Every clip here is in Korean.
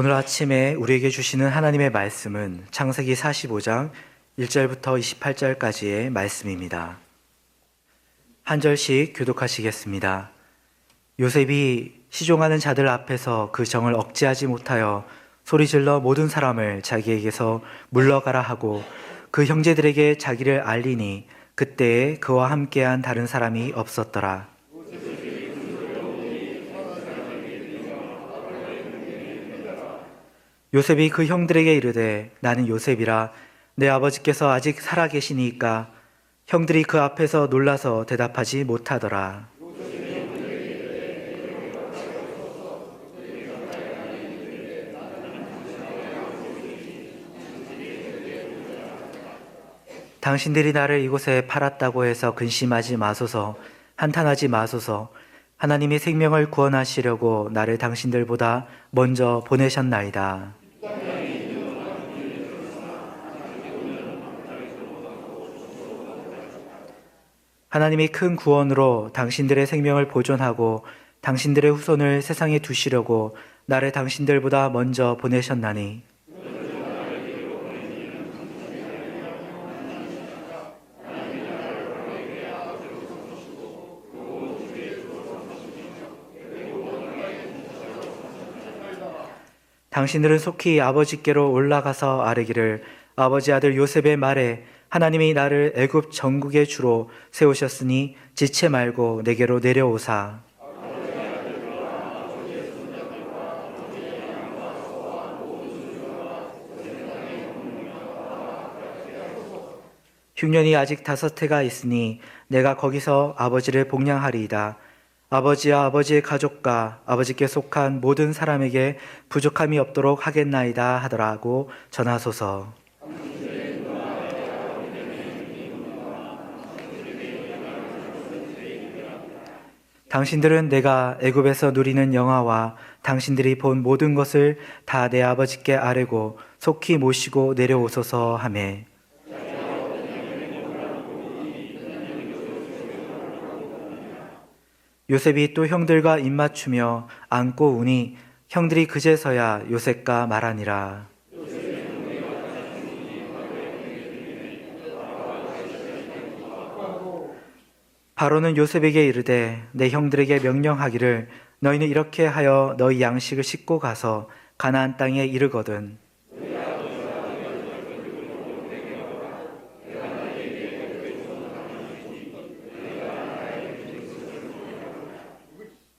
오늘 아침에 우리에게 주시는 하나님의 말씀은 창세기 45장 1절부터 28절까지의 말씀입니다. 한 절씩 교독하시겠습니다. 요셉이 시종하는 자들 앞에서 그 정을 억제하지 못하여 소리질러 모든 사람을 자기에게서 물러가라 하고 그 형제들에게 자기를 알리니 그때에 그와 함께한 다른 사람이 없었더라. 요셉이 그 형들에게 이르되 나는 요셉이라 내 아버지께서 아직 살아계시니까 형들이 그 앞에서 놀라서 대답하지 못하더라. 당신들이 나를 이곳에 팔았다고 해서 근심하지 마소서, 한탄하지 마소서. 하나님이 생명을 구원하시려고 나를 당신들보다 먼저 보내셨나이다. 하나님이 큰 구원으로 당신들의 생명을 보존하고 당신들의 후손을 세상에 두시려고 나를 당신들보다 먼저 보내셨나니 당신들은 속히 아버지께로 올라가서 아뢰기를 아버지 아들 요셉의 말에 하나님이 나를 애굽 전국의 주로 세우셨으니 지체 말고 내게로 내려오사. 흉년이 아직 5해가 있으니 내가 거기서 아버지를 복량하리이다. 아버지와 아버지의 가족과 아버지께 속한 모든 사람에게 부족함이 없도록 하겠나이다 하더라고 전하소서. 당신들은 내가 애굽에서 누리는 영화와 당신들이 본 모든 것을 다 내 아버지께 아뢰고 속히 모시고 내려오소서 하매 요셉이 또 형들과 입맞추며 안고 우니 형들이 그제서야 요셉과 말하니라. 바로는 요셉에게 이르되 내 형들에게 명령하기를 너희는 이렇게 하여 너희 양식을 싣고 가서 가나안 땅에 이르거든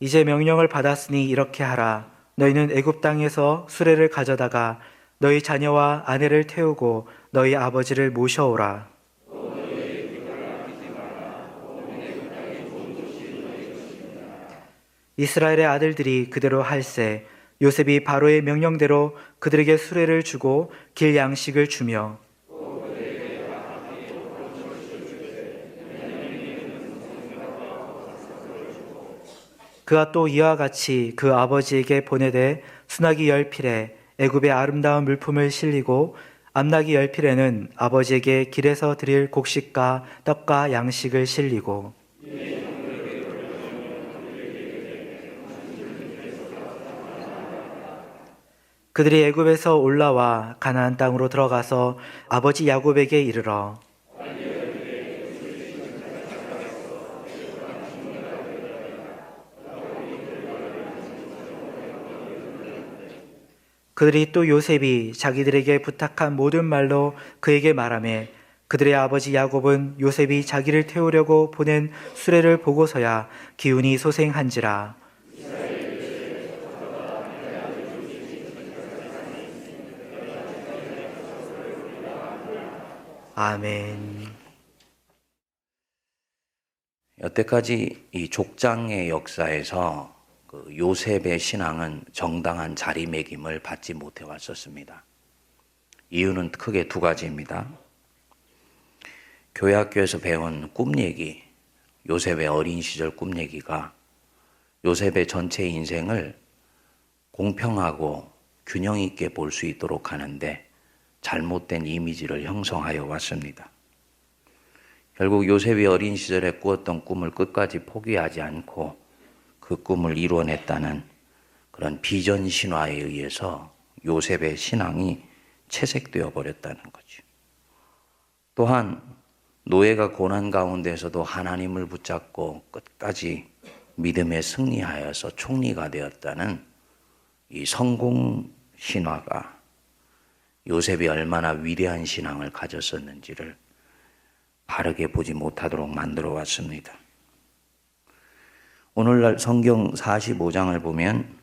이제 명령을 받았으니 이렇게 하라. 너희는 애굽 땅에서 수레를 가져다가 너희 자녀와 아내를 태우고 너희 아버지를 모셔오라. 이스라엘의 아들들이 그대로 할세 요셉이 바로의 명령대로 그들에게 수레를 주고 길 양식을 주며 그가 또 이와 같이 그 아버지에게 보내되 수나기 10필에 애굽의 아름다운 물품을 실리고 암나기 10필에는 아버지에게 길에서 드릴 곡식과 떡과 양식을 실리고 그들이 애굽에서 올라와 가나안 땅으로 들어가서 아버지 야곱에게 이르러 그들이 또 요셉이 자기들에게 부탁한 모든 말로 그에게 말하며 그들의 아버지 야곱은 요셉이 자기를 태우려고 보낸 수레를 보고서야 기운이 소생한지라. 아멘. 여태까지 이 족장의 역사에서 그 요셉의 신앙은 정당한 자리매김을 받지 못해 왔었습니다. 이유는 크게 2가지입니다. 교회학교에서 배운 꿈 얘기, 요셉의 어린 시절 꿈 얘기가 요셉의 전체 인생을 공평하고 균형 있게 볼 수 있도록 하는데 잘못된 이미지를 형성하여 왔습니다. 결국 요셉이 어린 시절에 꾸었던 꿈을 끝까지 포기하지 않고 그 꿈을 이루어냈다는 그런 비전 신화에 의해서 요셉의 신앙이 채색되어 버렸다는 거죠. 또한 노예가 고난 가운데서도 하나님을 붙잡고 끝까지 믿음에 승리하여서 총리가 되었다는 이 성공 신화가 요셉이 얼마나 위대한 신앙을 가졌었는지를 바르게 보지 못하도록 만들어 왔습니다. 오늘날 성경 45장을 보면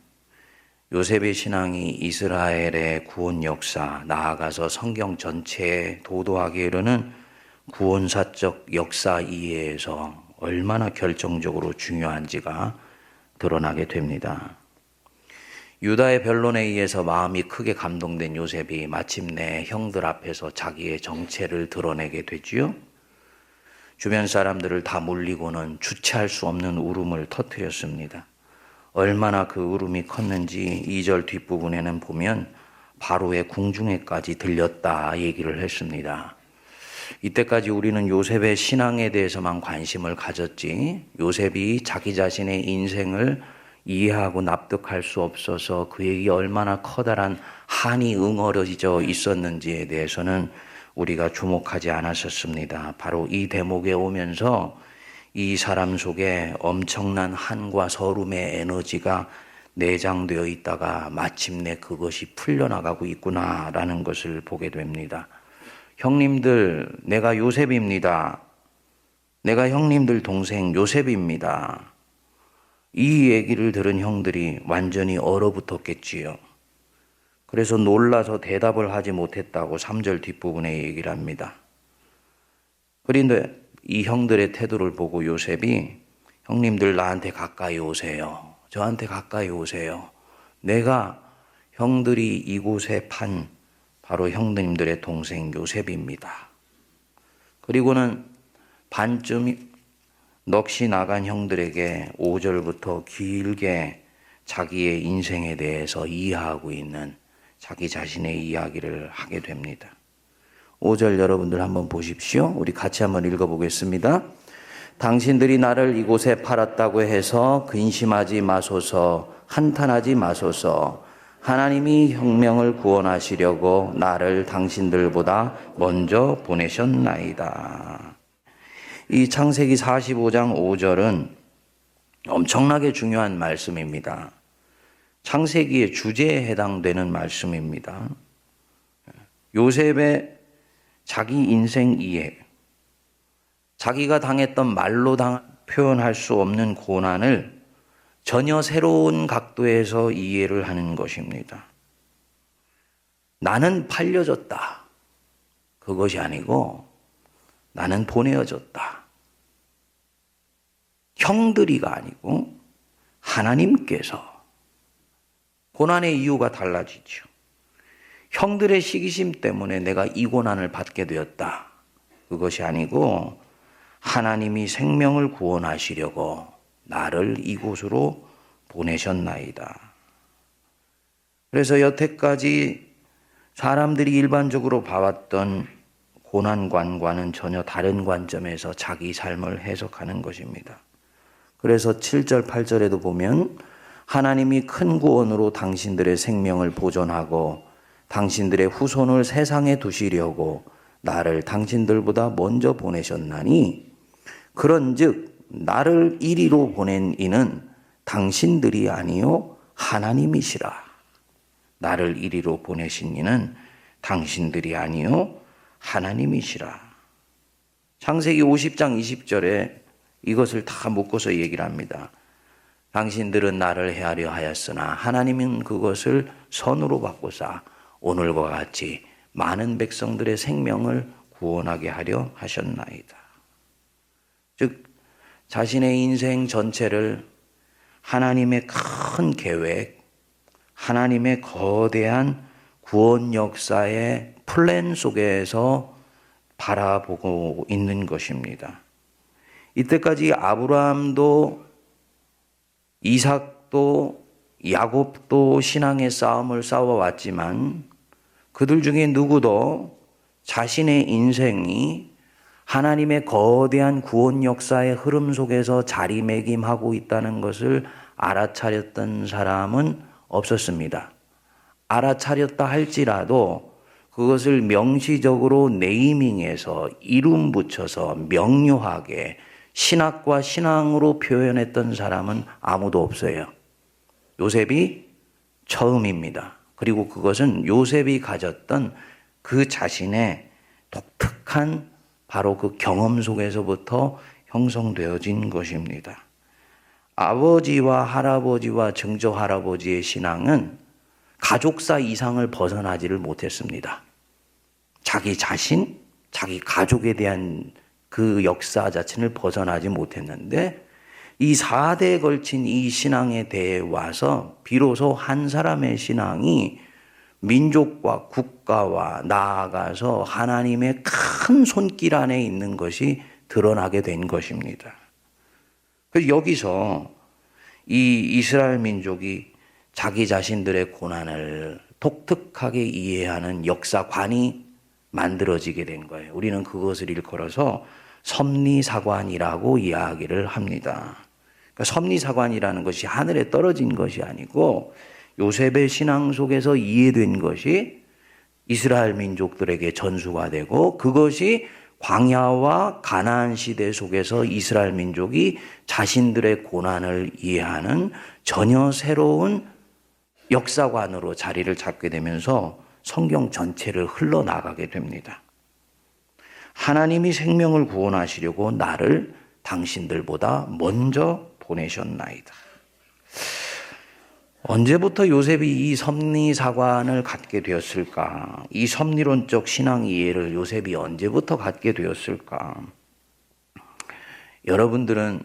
요셉의 신앙이 이스라엘의 구원 역사, 나아가서 성경 전체에 도도하게 이르는 구원사적 역사 이해에서 얼마나 결정적으로 중요한지가 드러나게 됩니다. 유다의 변론에 의해서 마음이 크게 감동된 요셉이 마침내 형들 앞에서 자기의 정체를 드러내게 되지요. 주변 사람들을 다 물리고는 주체할 수 없는 울음을 터뜨렸습니다. 얼마나 그 울음이 컸는지 2절 뒷부분에는 보면 바로의 궁중에까지 들렸다 얘기를 했습니다. 이때까지 우리는 요셉의 신앙에 대해서만 관심을 가졌지 요셉이 자기 자신의 인생을 이해하고 납득할 수 없어서 그에게 얼마나 커다란 한이 응어려져 있었는지에 대해서는 우리가 주목하지 않았었습니다. 바로 이 대목에 오면서 이 사람 속에 엄청난 한과 서름의 에너지가 내장되어 있다가 마침내 그것이 풀려나가고 있구나라는 것을 보게 됩니다. 형님들, 내가 요셉입니다. 내가 형님들 동생 요셉입니다. 이 얘기를 들은 형들이 완전히 얼어붙었겠지요. 그래서 놀라서 대답을 하지 못했다고 3절 뒷부분에 얘기를 합니다. 그런데 이 형들의 태도를 보고 요셉이 형님들 나한테 가까이 오세요. 저한테 가까이 오세요. 내가 형들이 이곳에 판 바로 형님들의 동생 요셉입니다. 그리고는 반쯤 넋이 나간 형들에게 5절부터 길게 자기의 인생에 대해서 이해하고 있는 자기 자신의 이야기를 하게 됩니다. 5절 여러분들 한번 보십시오. 우리 같이 한번 읽어보겠습니다. 당신들이 나를 이곳에 팔았다고 해서 근심하지 마소서, 한탄하지 마소서. 하나님이 혁명을 구원하시려고 나를 당신들보다 먼저 보내셨나이다. 이 창세기 45장 5절은 엄청나게 중요한 말씀입니다. 창세기의 주제에 해당되는 말씀입니다. 요셉의 자기 인생 이해, 자기가 당했던 말로 표현할 수 없는 고난을 전혀 새로운 각도에서 이해를 하는 것입니다. 나는 팔려졌다. 그것이 아니고 나는 보내어졌다. 형들이가 아니고 하나님께서. 고난의 이유가 달라지죠. 형들의 시기심 때문에 내가 이 고난을 받게 되었다. 그것이 아니고 하나님이 생명을 구원하시려고 나를 이곳으로 보내셨나이다. 그래서 여태까지 사람들이 일반적으로 봐왔던 고난관과는 전혀 다른 관점에서 자기 삶을 해석하는 것입니다. 그래서 7절, 8절에도 보면 하나님이 큰 구원으로 당신들의 생명을 보존하고 당신들의 후손을 세상에 두시려고 나를 당신들보다 먼저 보내셨나니 그런즉 나를 이리로 보낸 이는 당신들이 아니요 하나님이시라. 나를 이리로 보내신 이는 당신들이 아니요 하나님이시라. 창세기 50장 20절에 이것을 다 묶어서 얘기를 합니다. 당신들은 나를 해하려 하였으나 하나님은 그것을 선으로 바꾸사 오늘과 같이 많은 백성들의 생명을 구원하게 하려 하셨나이다. 즉 자신의 인생 전체를 하나님의 큰 계획, 하나님의 거대한 구원 역사의 플랜 속에서 바라보고 있는 것입니다. 이때까지 아브라함도 이삭도 야곱도 신앙의 싸움을 싸워왔지만 그들 중에 누구도 자신의 인생이 하나님의 거대한 구원 역사의 흐름 속에서 자리매김하고 있다는 것을 알아차렸던 사람은 없었습니다. 알아차렸다 할지라도 그것을 명시적으로 네이밍해서 이름 붙여서 명료하게 신학과 신앙으로 표현했던 사람은 아무도 없어요. 요셉이 처음입니다. 그리고 그것은 요셉이 가졌던 그 자신의 독특한 바로 그 경험 속에서부터 형성되어진 것입니다. 아버지와 할아버지와 증조 할아버지의 신앙은 가족사 이상을 벗어나지를 못했습니다. 자기 자신, 자기 가족에 대한 그 역사 자체를 벗어나지 못했는데 이 4대에 걸친 이 신앙에 대해 와서 비로소 한 사람의 신앙이 민족과 국가와 나아가서 하나님의 큰 손길 안에 있는 것이 드러나게 된 것입니다. 그래서 여기서 이 이스라엘 민족이 자기 자신들의 고난을 독특하게 이해하는 역사관이 만들어지게 된 거예요. 우리는 그것을 일컬어서 섭리사관이라고 이야기를 합니다. 그러니까 섭리사관이라는 것이 하늘에 떨어진 것이 아니고 요셉의 신앙 속에서 이해된 것이 이스라엘 민족들에게 전수가 되고 그것이 광야와 가나안 시대 속에서 이스라엘 민족이 자신들의 고난을 이해하는 전혀 새로운 역사관으로 자리를 잡게 되면서 성경 전체를 흘러나가게 됩니다. 하나님이 생명을 구원하시려고 나를 당신들보다 먼저 보내셨나이다. 언제부터 요셉이 이 섭리사관을 갖게 되었을까? 이 섭리론적 신앙 이해를 요셉이 언제부터 갖게 되었을까? 여러분들은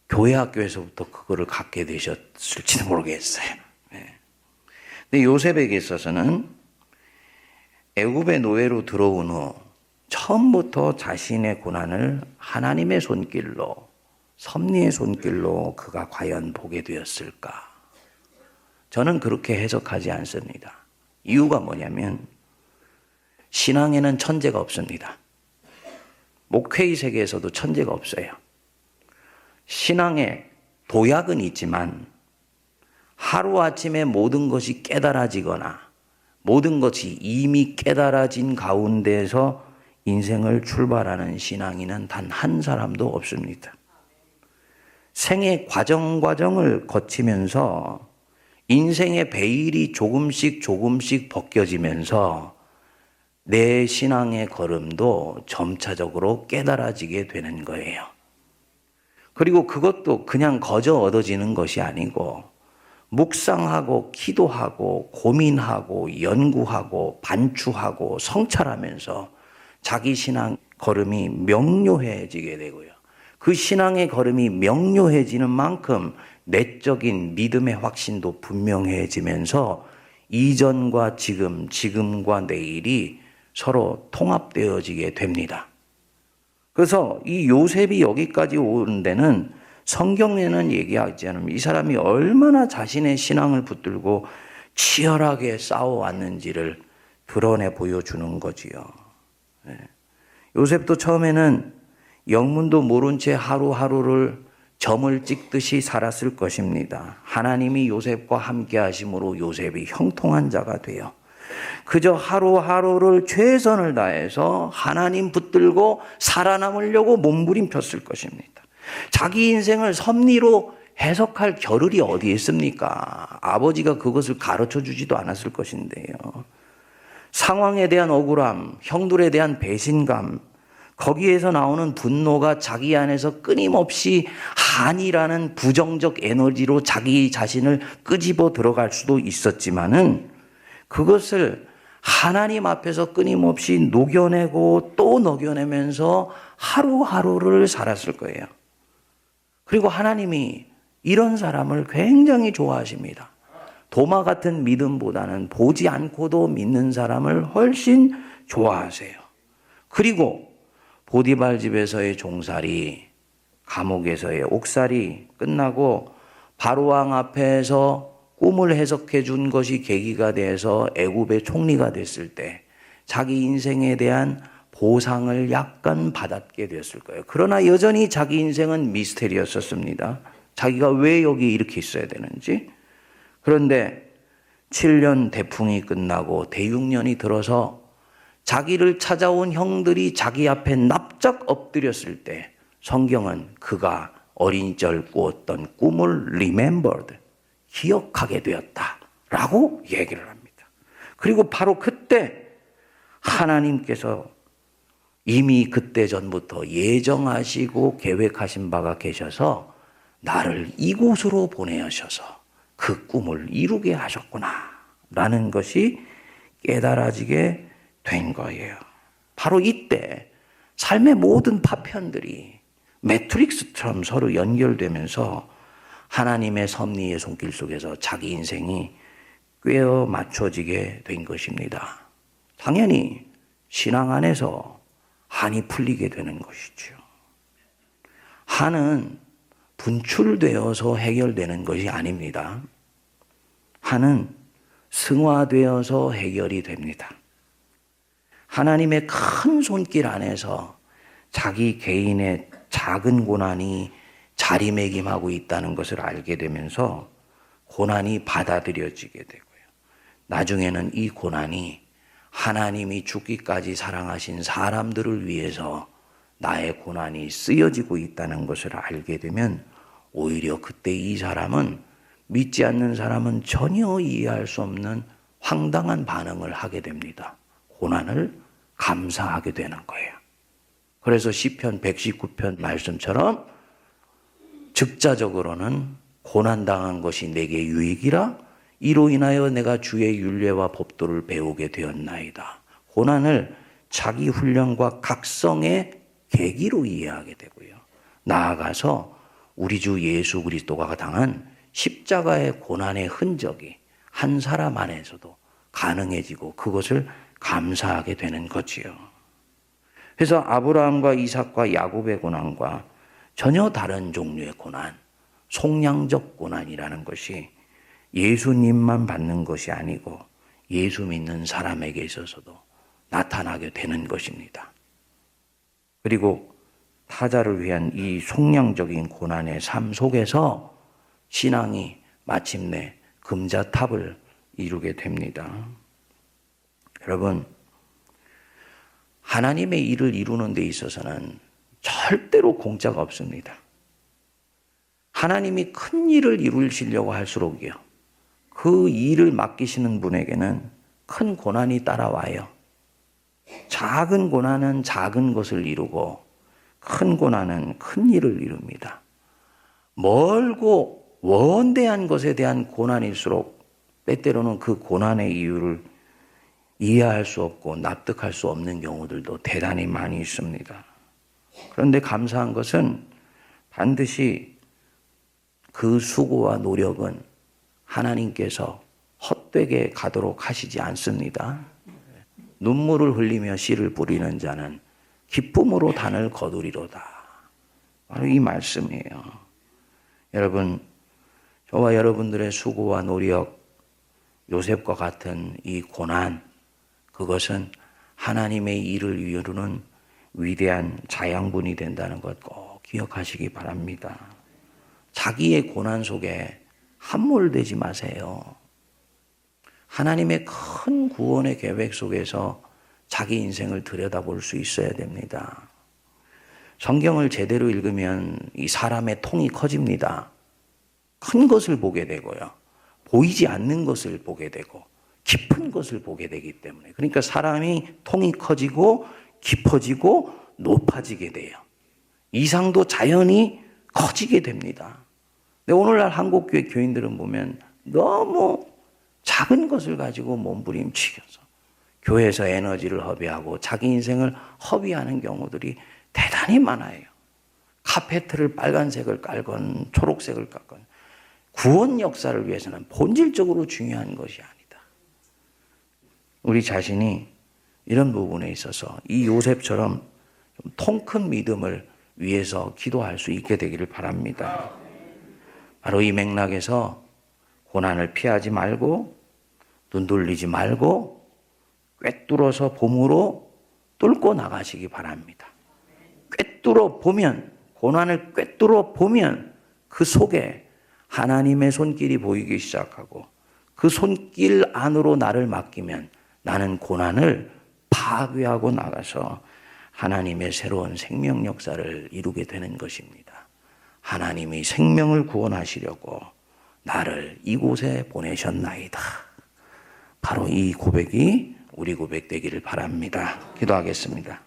교회 학교에서부터 그거를 갖게 되셨을지도 모르겠어요. 근데 요셉에게 있어서는 애굽의 노예로 들어온 후 처음부터 자신의 고난을 하나님의 손길로, 섭리의 손길로 그가 과연 보게 되었을까? 저는 그렇게 해석하지 않습니다. 이유가 뭐냐면 신앙에는 천재가 없습니다. 목회의 세계에서도 천재가 없어요. 신앙에 도약은 있지만 하루아침에 모든 것이 깨달아지거나 모든 것이 이미 깨달아진 가운데서 인생을 출발하는 신앙인은 단 한 사람도 없습니다. 생의 과정을 거치면서 인생의 베일이 조금씩 벗겨지면서 내 신앙의 걸음도 점차적으로 깨달아지게 되는 거예요. 그리고 그것도 그냥 거저 얻어지는 것이 아니고 묵상하고 기도하고 고민하고 연구하고 반추하고 성찰하면서 자기 신앙 걸음이 명료해지게 되고요. 그 신앙의 걸음이 명료해지는 만큼 내적인 믿음의 확신도 분명해지면서 이전과 지금, 지금과 내일이 서로 통합되어지게 됩니다. 그래서 이 요셉이 여기까지 오는 데는 성경에는 얘기하지 않으면 이 사람이 얼마나 자신의 신앙을 붙들고 치열하게 싸워왔는지를 드러내 보여주는 거지요. 요셉도 처음에는 영문도 모른 채 하루하루를 점을 찍듯이 살았을 것입니다. 하나님이 요셉과 함께 하심으로 요셉이 형통한 자가 되어 그저 하루하루를 최선을 다해서 하나님 붙들고 살아남으려고 몸부림쳤을 것입니다. 자기 인생을 섭리로 해석할 겨를이 어디에 있습니까? 아버지가 그것을 가르쳐 주지도 않았을 것인데요. 상황에 대한 억울함, 형들에 대한 배신감, 거기에서 나오는 분노가 자기 안에서 끊임없이 한이라는 부정적 에너지로 자기 자신을 끄집어 들어갈 수도 있었지만은 그것을 하나님 앞에서 끊임없이 녹여내고 또 녹여내면서 하루하루를 살았을 거예요. 그리고 하나님이 이런 사람을 굉장히 좋아하십니다. 도마 같은 믿음보다는 보지 않고도 믿는 사람을 훨씬 좋아하세요. 그리고 보디발 집에서의 종살이, 감옥에서의 옥살이 끝나고 바로왕 앞에서 꿈을 해석해 준 것이 계기가 돼서 애굽의 총리가 됐을 때 자기 인생에 대한 보상을 약간 받았게 되었을 거예요. 그러나 여전히 자기 인생은 미스테리였었습니다. 자기가 왜 여기 이렇게 있어야 되는지. 그런데 7년 대풍이 끝나고 대육년이 들어서 자기를 찾아온 형들이 자기 앞에 납작 엎드렸을 때 성경은 그가 어린 시절 꾸었던 꿈을 remembered, 기억하게 되었다라고 얘기를 합니다. 그리고 바로 그때 하나님께서 이미 그때 전부터 예정하시고 계획하신 바가 계셔서 나를 이곳으로 보내셔서 그 꿈을 이루게 하셨구나 라는 것이 깨달아지게 된 거예요. 바로 이때 삶의 모든 파편들이 매트릭스처럼 서로 연결되면서 하나님의 섭리의 손길 속에서 자기 인생이 꿰어 맞춰지게 된 것입니다. 당연히 신앙 안에서 한이 풀리게 되는 것이죠. 한은 분출되어서 해결되는 것이 아닙니다. 한은 승화되어서 해결이 됩니다. 하나님의 큰 손길 안에서 자기 개인의 작은 고난이 자리매김하고 있다는 것을 알게 되면서 고난이 받아들여지게 되고요. 나중에는 이 고난이 하나님이 죽기까지 사랑하신 사람들을 위해서 나의 고난이 쓰여지고 있다는 것을 알게 되면 오히려 그때 이 사람은 믿지 않는 사람은 전혀 이해할 수 없는 황당한 반응을 하게 됩니다. 고난을 감사하게 되는 거예요. 그래서 시편 119편 말씀처럼 즉자적으로는 고난당한 것이 내게 유익이라 이로 인하여 내가 주의 율례와 법도를 배우게 되었나이다. 고난을 자기 훈련과 각성의 계기로 이해하게 되고요. 나아가서 우리 주 예수 그리스도가 당한 십자가의 고난의 흔적이 한 사람 안에서도 가능해지고 그것을 감사하게 되는 거지요. 그래서 아브라함과 이삭과 야곱의 고난과 전혀 다른 종류의 고난, 속량적 고난이라는 것이 예수님만 받는 것이 아니고 예수 믿는 사람에게 있어서도 나타나게 되는 것입니다. 그리고 타자를 위한 이 속량적인 고난의 삶 속에서 신앙이 마침내 금자탑을 이루게 됩니다. 여러분, 하나님의 일을 이루는 데 있어서는 절대로 공짜가 없습니다. 하나님이 큰 일을 이루시려고 할수록요, 그 일을 맡기시는 분에게는 큰 고난이 따라와요. 작은 고난은 작은 것을 이루고 큰 고난은 큰 일을 이룹니다. 멀고 원대한 것에 대한 고난일수록 때때로는 그 고난의 이유를 이해할 수 없고 납득할 수 없는 경우들도 대단히 많이 있습니다. 그런데 감사한 것은 반드시 그 수고와 노력은 하나님께서 헛되게 가도록 하시지 않습니다. 눈물을 흘리며 씨를 뿌리는 자는 기쁨으로 단을 거두리로다. 바로 이 말씀이에요. 여러분, 저와 여러분들의 수고와 노력, 요셉과 같은 이 고난, 그것은 하나님의 일을 이루는 위대한 자양분이 된다는 것 꼭 기억하시기 바랍니다. 자기의 고난 속에 함몰되지 마세요. 하나님의 큰 구원의 계획 속에서 자기 인생을 들여다볼 수 있어야 됩니다. 성경을 제대로 읽으면 이 사람의 통이 커집니다. 큰 것을 보게 되고요. 보이지 않는 것을 보게 되고 깊은 것을 보게 되기 때문에, 그러니까 사람이 통이 커지고 깊어지고 높아지게 돼요. 이상도 자연히 커지게 됩니다. 근데 오늘날 한국교회 교인들은 보면 너무 작은 것을 가지고 몸부림치면서 교회에서 에너지를 허비하고 자기 인생을 허비하는 경우들이 대단히 많아요. 카페트를 빨간색을 깔건 초록색을 깔건 구원 역사를 위해서는 본질적으로 중요한 것이 아니다. 우리 자신이 이런 부분에 있어서 이 요셉처럼 통 큰 믿음을 위해서 기도할 수 있게 되기를 바랍니다. 바로 이 맥락에서 고난을 피하지 말고 눈 돌리지 말고 꿰뚫어서 봄으로 뚫고 나가시기 바랍니다. 꿰뚫어 보면, 고난을 꿰뚫어 보면 그 속에 하나님의 손길이 보이기 시작하고 그 손길 안으로 나를 맡기면 나는 고난을 파괴하고 나가서 하나님의 새로운 생명 역사를 이루게 되는 것입니다. 하나님이 생명을 구원하시려고 나를 이곳에 보내셨나이다. 바로 이 고백이 우리 고백 되기를 바랍니다. 기도하겠습니다.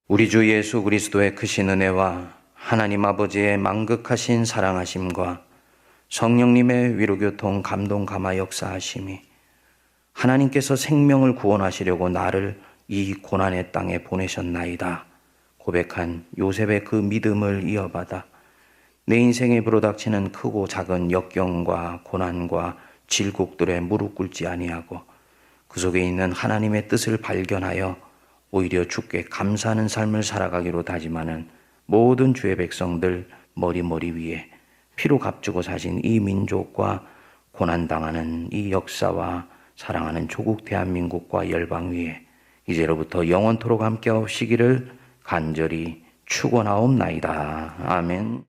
우리 주 예수 그리스도의 크신 은혜와 하나님 아버지의 만극하신 사랑하심과 성령님의 위로교통 감동 감화 역사하심이 하나님께서 생명을 구원하시려고 나를 이 고난의 땅에 보내셨나이다 고백한 요셉의 그 믿음을 이어받아 내 인생에 불어닥치는 크고 작은 역경과 고난과 질곡들에 무릎 꿇지 아니하고 그 속에 있는 하나님의 뜻을 발견하여 오히려 주께 감사하는 삶을 살아가기로 다짐하는 모든 주의 백성들 머리 위에 피로 값주고 사신 이 민족과 고난당하는 이 역사와 사랑하는 조국 대한민국과 열방 위에 이제로부터 영원토록 함께 하시기를 간절히 축원하옵나이다. 아멘.